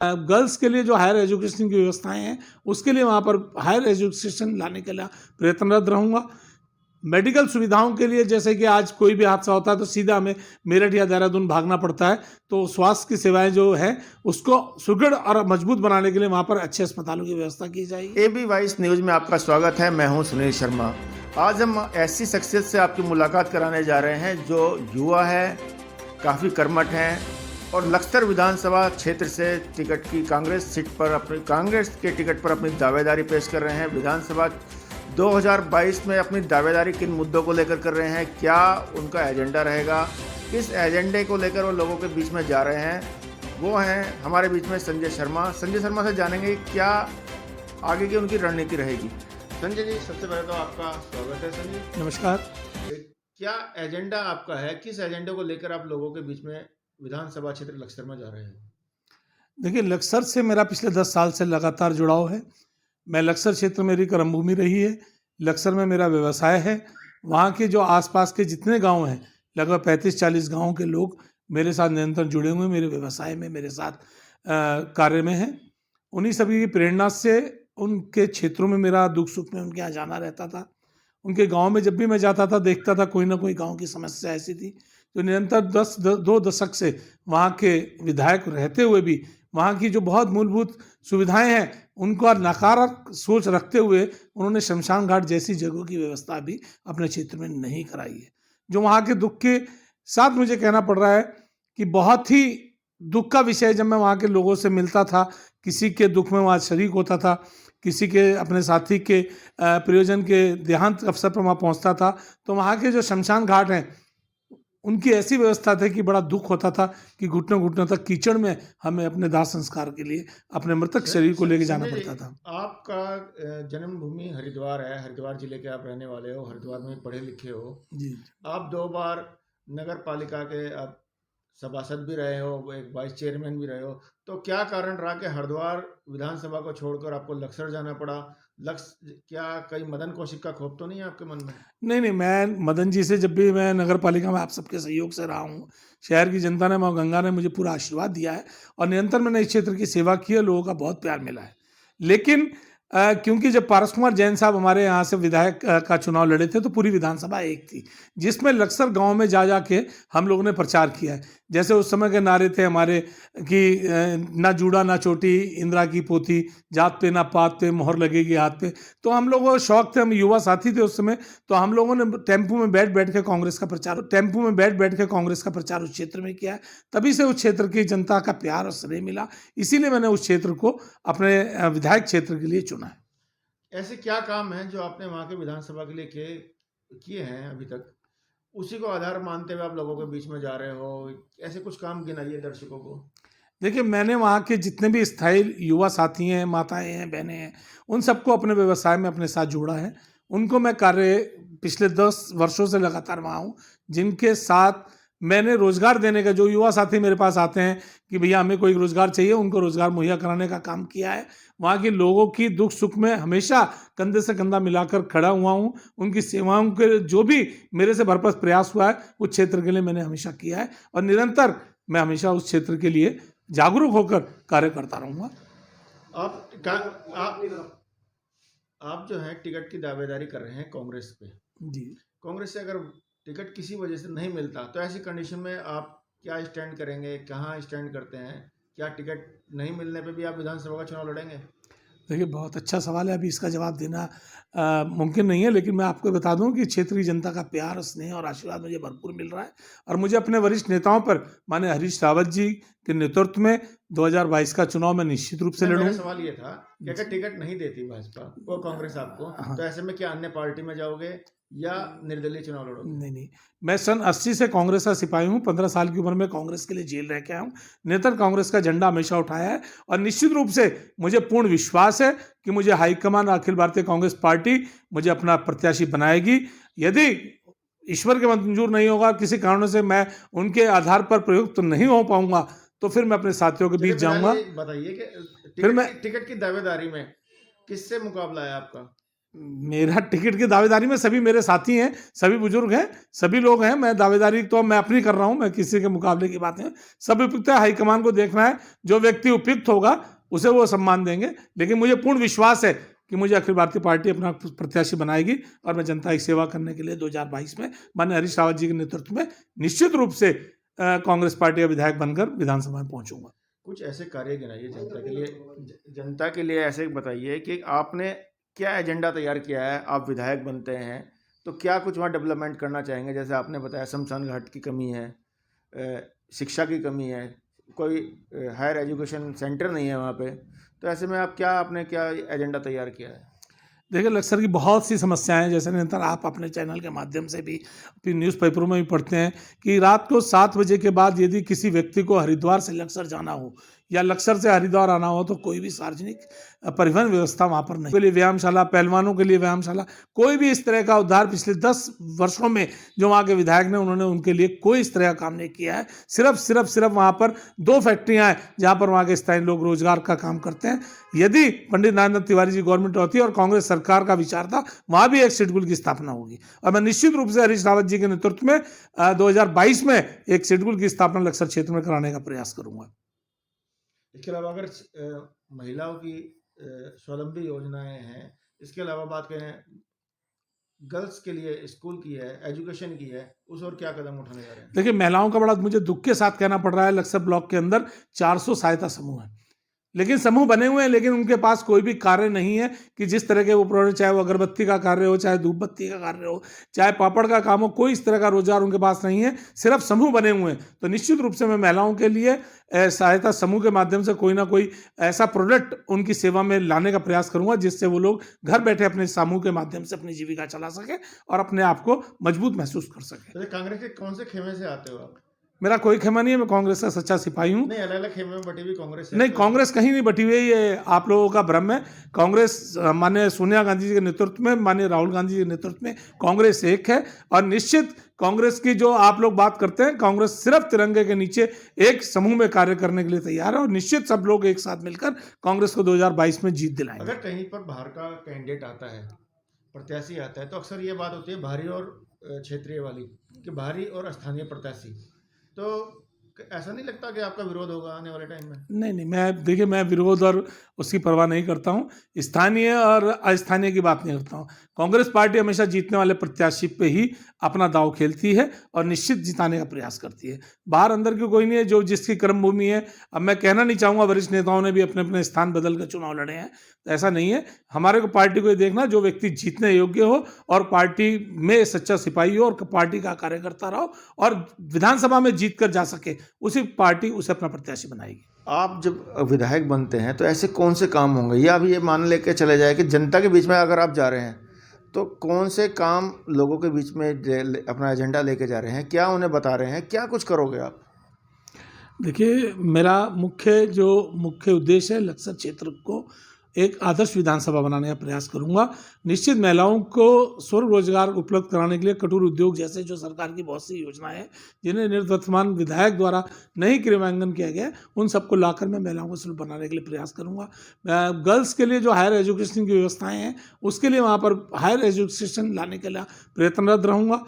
Girls के लिए जो हायर एजुकेशन की व्यवस्थाएं हैं उसके लिए वहाँ पर हायर एजुकेशन लाने के लिए प्रयत्नरत रहूँगा। मेडिकल सुविधाओं के लिए, जैसे कि आज कोई भी हादसा होता है तो सीधा हमें मेरठ या देहरादून भागना पड़ता है, तो स्वास्थ्य की सेवाएं जो है उसको सुदृढ़ और मजबूत बनाने के लिए वहाँ पर अच्छे अस्पतालों की व्यवस्था की जाएगी। AB वाइस न्यूज में आपका स्वागत है। मैं हूं सुनील शर्मा। आज हम ऐसी शख्सियत से आपकी मुलाकात कराने जा रहे हैं जो युवा है, काफ़ी कर्मठ हैं और लखसर विधानसभा क्षेत्र से टिकट की कांग्रेस के टिकट पर अपनी दावेदारी पेश कर रहे हैं। विधानसभा 2022 में अपनी दावेदारी किन मुद्दों को लेकर कर रहे हैं, क्या उनका एजेंडा रहेगा, किस एजेंडे को लेकर वो लोगों के बीच में जा रहे हैं, वो हैं हमारे बीच में संजय शर्मा। संजय शर्मा से जानेंगे क्या आगे की उनकी रणनीति रहेगी। संजय जी, सबसे पहले तो आपका स्वागत है। संजय, नमस्कार। क्या एजेंडा आपका है, किस एजेंडे को लेकर आप लोगों के बीच में विधानसभा क्षेत्र लखसर में जा रहे हैं? देखिए, लक्सर से मेरा पिछले 10 साल से लगातार जुड़ाव है। मैं लक्सर क्षेत्र मेरी कर्मभूमि रही है। लक्सर में मेरा व्यवसाय है। वहाँ के जो आसपास के जितने गांव हैं, लगभग 35-40 गाँव के लोग मेरे साथ निरंतर जुड़े हुए, मेरे व्यवसाय में मेरे साथ कार्य में हैं। उन्हीं सभी की प्रेरणा से उनके क्षेत्रों में मेरा दुख सुख में उनके यहाँ जाना रहता था। उनके गांव में जब भी मैं जाता था, देखता था कोई ना कोई गांव की समस्या ऐसी थी जो निरंतर 2 दशक से वहाँ के विधायक रहते हुए भी वहाँ की जो बहुत मूलभूत सुविधाएं हैं उनको नकारात्मक सोच रखते हुए उन्होंने शमशान घाट जैसी जगहों की व्यवस्था भी अपने क्षेत्र में नहीं कराई है। जो वहाँ के दुख के साथ मुझे कहना पड़ रहा है कि बहुत ही दुख का विषय, जब मैं वहाँ के लोगों से मिलता था, किसी के दुख में वहाँ शरीक होता था, किसी के अपने साथी के प्रियजन के देहांत अवसर पर वहाँ पहुँचता था, तो वहाँ के जो शमशान घाट हैं उनकी ऐसी व्यवस्था थी कि बड़ा दुख होता था कि घुटनों घुटनों तक कीचड़ में हमें अपने दाह संस्कार के लिए अपने मृतक शरीर को लेके जाना पड़ता था। आपका जन्मभूमि हरिद्वार है, हरिद्वार जिले के आप रहने वाले हो, हरिद्वार में पढ़े लिखे हो जी। आप 2 बार नगर पालिका के आप सभासद भी रहे हो, एक वाइस चेयरमैन भी रहे हो, तो क्या कारण रहा कि हरिद्वार विधानसभा को छोड़कर आपको लक्सर जाना पड़ा? क्या कई मदन कौशिक का खौफ तो नहीं है आपके मन में? नहीं, मैं मदन जी से, जब भी मैं नगर पालिका में आप सबके सहयोग से रहा हूँ, शहर की जनता ने, माँ गंगा ने मुझे पूरा आशीर्वाद दिया है और निरंतर मैंने इस क्षेत्र की सेवा की है, लोगों का बहुत प्यार मिला है। लेकिन क्योंकि जब पारस कुमार जैन साहब हमारे यहाँ से विधायक का चुनाव लड़े थे तो पूरी विधानसभा एक थी, जिसमें लक्सर गांव में जा के हम लोगों ने प्रचार किया है। जैसे उस समय के नारे थे हमारे कि ना जूड़ा ना चोटी इंदिरा की पोती, जात पे ना पात पे मोहर लगेगी हाथ पे। तो हम लोगों को शौक थे, हम युवा साथी थे उस समय, तो हम लोगों ने टेम्पू में बैठ के कांग्रेस का प्रचार उस क्षेत्र में किया है। तभी से उस क्षेत्र की जनता का प्यार और स्नेह मिला, इसीलिए मैंने उस क्षेत्र को अपने विधायक क्षेत्र के लिए चुना है। ऐसे क्या काम हैं जो आपने वहाँ के विधानसभा के लिए किए हैं अभी तक, उसी को आधार मानते हुए आप लोगों के बीच में जा रहे हो? ऐसे कुछ काम गिनाइए दर्शकों को। देखिए, मैंने वहाँ के जितने भी स्थायी युवा साथी हैं, माताएं हैं, बहनें हैं, उन सबको अपने व्यवसाय में अपने साथ जोड़ा है। उनको मैं कार्य पिछले 10 वर्षों से लगातार वहाँ हूँ, जिनके साथ मैंने रोजगार देने का, जो युवा साथी मेरे पास आते हैं कि भैया हमें कोई रोजगार चाहिए, उनको रोजगार मुहैया कराने का काम किया है। वहाँ के लोगों की दुख सुख में हमेशा कंधे से कंधा मिलाकर खड़ा हुआ हूँ। उनकी सेवाओं के जो भी मेरे से भरपूर प्रयास हुआ है उस क्षेत्र के लिए मैंने हमेशा किया है और निरंतर मैं हमेशा उस क्षेत्र के लिए जागरूक होकर कार्य करता रहूँगा। आप जो है टिकट की दावेदारी कर रहे हैं कांग्रेस पे। जी। कांग्रेस से अगर टिकट किसी वजह से नहीं मिलता तो ऐसी कंडीशन में आप क्या स्टैंड करेंगे, कहाँ स्टैंड करते हैं? क्या टिकट नहीं मिलने पे भी आप विधानसभा का चुनाव लड़ेंगे? देखिए, बहुत अच्छा सवाल है। अभी इसका जवाब देना मुमकिन नहीं है, लेकिन मैं आपको बता दूं कि क्षेत्रीय जनता का प्यार, स्नेह और आशीर्वाद मुझे भरपूर मिल रहा है और मुझे अपने वरिष्ठ नेताओं पर, माननीय हरीश रावत जी के नेतृत्व में 2022 का चुनाव मैं निश्चित रूप से लड़ूंगा। मेरा सवाल ये था कि अगर टिकट नहीं देती भाजपा को, कांग्रेस आपको, तो ऐसे में क्या अन्य पार्टी में जाओगे या निर्दलीय चुनाव लड़ोगे? नहीं, मैं सन 80 से कांग्रेस का सिपाही हूँ। 15 साल की उम्र में कांग्रेस के लिए जेल रह के आया हूँ। निरंतर कांग्रेस का झंडा हमेशा उठाया है और निश्चित रूप से मुझे पूर्ण विश्वास है कि मुझे हाईकमान अखिल भारतीय कांग्रेस पार्टी मुझे अपना प्रत्याशी बनाएगी। यदि ईश्वर के मंजूर नहीं होगा, किसी कारणों से मैं उनके आधार पर प्रयुक्त तो नहीं हो पाऊंगा, तो फिर मैं अपने साथियों के बीच जाऊंगा। बताइए कि फिर मैं टिकट की दावेदारी में किससे मुकाबला है आपका? मेरा टिकट की दावेदारी में सभी मेरे साथी हैं, सभी बुजुर्ग हैं, सभी लोग हैं। मैं दावेदारी तो मैं अपनी कर रहा हूं, मैं किसी के मुकाबले की बात नहीं। सब उपयुक्त है, हाईकमान को देखना है, जो व्यक्ति उपयुक्त होगा उसे वो सम्मान देंगे। लेकिन मुझे पूर्ण विश्वास है कि मुझे अखिल भारतीय पार्टी अपना प्रत्याशी बनाएगी और मैं जनता की सेवा करने के लिए 2022 में माननीय हरीश रावत जी के नेतृत्व में निश्चित रूप से कांग्रेस पार्टी का विधायक बनकर विधानसभा में पहुंचूंगा। कुछ ऐसे कार्य गिनाइए जनता के लिए, जनता के लिए ऐसे बताइए कि आपने क्या एजेंडा तैयार किया है। आप विधायक बनते हैं तो क्या कुछ वहाँ डेवलपमेंट करना चाहेंगे? जैसे आपने बताया शमशान घाट की कमी है, शिक्षा की कमी है, कोई हायर एजुकेशन सेंटर नहीं है वहाँ पे, तो ऐसे में आप आपने क्या एजेंडा तैयार किया है? देखिए, लक्सर की बहुत सी समस्याएं हैं। जैसे निरंतर आप अपने चैनल के माध्यम से भी फिर न्यूज़पेपरों में भी पढ़ते हैं कि रात को 7 बजे के बाद यदि किसी व्यक्ति को हरिद्वार से लक्सर जाना हो या लक्सर से हरिद्वार आना हो तो कोई भी सार्वजनिक परिवहन व्यवस्था वहाँ पर नहीं। के लिए व्यायामशाला, पहलवानों के लिए व्यायामशाला, कोई भी इस तरह का उद्धार पिछले 10 वर्षों में जो वहाँ के विधायक ने उन्होंने उनके लिए कोई इस तरह का काम नहीं किया है। सिर्फ वहाँ पर 2 फैक्ट्रियाँ हैं जहाँ पर वहाँ के स्थानीय लोग रोजगार का काम करते हैं। यदि पंडित नारायण तिवारी जी गवर्नमेंट होती है और कांग्रेस सरकार का विचार था, वहाँ भी एक शेड्यूल की स्थापना होगी। और मैं निश्चित रूप से हरीश रावत जी के नेतृत्व में 2022 में एक शेड्यूल की स्थापना लक्सर क्षेत्र में कराने का प्रयास करूंगा। इसके अलावा अगर महिलाओं की स्वावलंबी योजनाएं हैं, इसके अलावा बात करें गर्ल्स के लिए स्कूल की है, एजुकेशन की है, उस और क्या कदम उठाने जा रहे हैं? देखिए, महिलाओं का बड़ा मुझे दुख के साथ कहना पड़ रहा है, लक्सर ब्लॉक के अंदर 400 सहायता समूह हैं, लेकिन समूह बने हुए हैं, लेकिन उनके पास कोई भी कार्य नहीं है कि जिस तरह के वो प्रोडक्ट, चाहे वो अगरबत्ती का कार्य हो, चाहे धूप बत्ती का कार्य हो, चाहे पापड़ का काम हो, कोई इस तरह का रोजगार उनके पास नहीं है, सिर्फ समूह बने हुए हैं। तो निश्चित रूप से मैं महिलाओं के लिए सहायता समूह के माध्यम से कोई ना कोई ऐसा प्रोडक्ट उनकी सेवा में लाने का प्रयास करूंगा जिससे वो लोग घर बैठे अपने समूह के माध्यम से अपनी जीविका चला सके और अपने आप को मजबूत महसूस कर सके। तो कांग्रेस के कौन से खेमे से आते हो आप? मेरा कोई खेमा नहीं है, मैं कांग्रेस का सच्चा सिपाही हूँ। नहीं, अलग अलग खेमे में बटी हुई कांग्रेस है? नहीं, कांग्रेस कहीं नहीं बटी हुई है, ये आप लोगों का भ्रम है। कांग्रेस माननीय सोनिया गांधी जी के नेतृत्व में, माननीय राहुल गांधी जी के नेतृत्व में कांग्रेस एक है। और निश्चित कांग्रेस की जो आप लोग बात करते हैं, कांग्रेस सिर्फ तिरंगे के नीचे एक समूह में कार्य करने के लिए तैयार है और निश्चित सब लोग एक साथ मिलकर कांग्रेस को 2022 में जीत दिलाएंगे। अगर कहीं पर बाहर का कैंडिडेट आता है, प्रत्याशी आता है, तो अक्सर ये बात होती है बाहरी और क्षेत्रीय वाली, कि बाहरी और स्थानीय प्रत्याशी, तो ऐसा नहीं लगता कि आपका विरोध होगा आने वाले टाइम में? नहीं, देखिए, मैं विरोध और उसकी परवाह नहीं करता हूँ, स्थानीय और अस्थानीय की बात नहीं करता हूँ। कांग्रेस पार्टी हमेशा जीतने वाले प्रत्याशी पे ही अपना दांव खेलती है और निश्चित जिताने का प्रयास करती है। बाहर अंदर की कोई नहीं है, जो जिसकी कर्मभूमि है। अब मैं कहना नहीं चाहूँगा, वरिष्ठ नेताओं ने भी अपने अपने स्थान बदल कर चुनाव लड़े हैं, तो ऐसा नहीं है। हमारे को पार्टी को ये देखना, जो व्यक्ति जीतने योग्य हो और पार्टी में सच्चा सिपाही हो और पार्टी का कार्यकर्ता रहो और विधानसभा में जीत कर जा सके, उसी पार्टी उसे अपना प्रत्याशी बनाएगी। आप जब विधायक बनते हैं तो ऐसे कौन से काम होंगे, या अभी ये मान लेके चले जाए कि जनता के बीच में अगर आप जा रहे हैं तो कौन से काम लोगों के बीच में अपना एजेंडा लेके जा रहे हैं, क्या उन्हें बता रहे हैं, क्या कुछ करोगे आप? देखिए, मेरा मुख्य उद्देश्य है लक्सर क्षेत्र को एक आदर्श विधानसभा बनाने का प्रयास करूंगा। निश्चित महिलाओं को स्वरोजगार उपलब्ध कराने के लिए कटोर उद्योग जैसे जो सरकार की बहुत सी योजनाएं हैं, जिन्हें निर्वर्तमान विधायक द्वारा नहीं क्रियान्वयन किया गया, उन सबको लाकर मैं महिलाओं को सुलभ बनाने के लिए प्रयास करूंगा। गर्ल्स के लिए जो हायर एजुकेशन की व्यवस्थाएं हैं, उसके लिए वहाँ पर हायर एजुकेशन लाने के लिए प्रयत्नरत रहूँगा।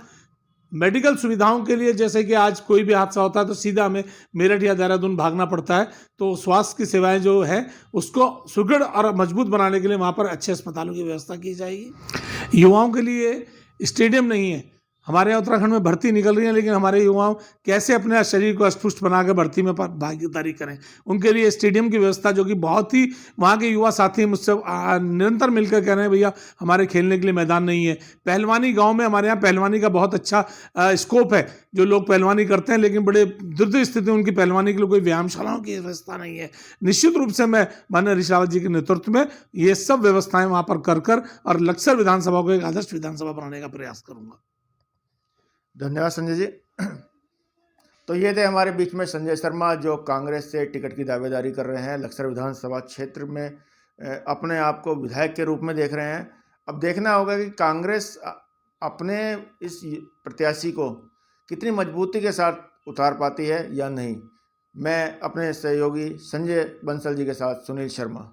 मेडिकल सुविधाओं के लिए, जैसे कि आज कोई भी हादसा होता है तो सीधा हमें मेरठ या देहरादून भागना पड़ता है, तो स्वास्थ्य की सेवाएं जो है उसको सुदृढ़ और मजबूत बनाने के लिए वहाँ पर अच्छे अस्पतालों की व्यवस्था की जाएगी। युवाओं के लिए स्टेडियम नहीं है, हमारे यहाँ उत्तराखंड में भर्ती निकल रही है, लेकिन हमारे युवाओं कैसे अपने शरीर को अस्पुष्ट बना के भर्ती में भागीदारी करें, उनके लिए स्टेडियम की व्यवस्था, जो कि बहुत ही वहाँ के युवा साथी मुझसे निरंतर मिलकर कह रहे हैं, भैया हमारे खेलने के लिए मैदान नहीं है। पहलवानी, गांव में हमारे यहाँ पहलवानी का बहुत अच्छा स्कोप है, जो लोग पहलवानी करते हैं, लेकिन बड़े दुर्द स्थिति में उनकी पहलवानी के लिए कोई व्यायामशालाओं की व्यवस्था नहीं है। निश्चित रूप से मैं माननीय हरीश रावत जी के नेतृत्व में ये सब व्यवस्थाएं वहाँ पर कर और लक्सर विधानसभा को एक आदर्श विधानसभा बनाने का प्रयास करूँगा। धन्यवाद संजय जी। तो ये थे हमारे बीच में संजय शर्मा, जो कांग्रेस से टिकट की दावेदारी कर रहे हैं, लक्सर विधानसभा क्षेत्र में अपने आप को विधायक के रूप में देख रहे हैं। अब देखना होगा कि कांग्रेस अपने इस प्रत्याशी को कितनी मजबूती के साथ उतार पाती है या नहीं। मैं अपने सहयोगी संजय बंसल जी के साथ सुनील शर्मा।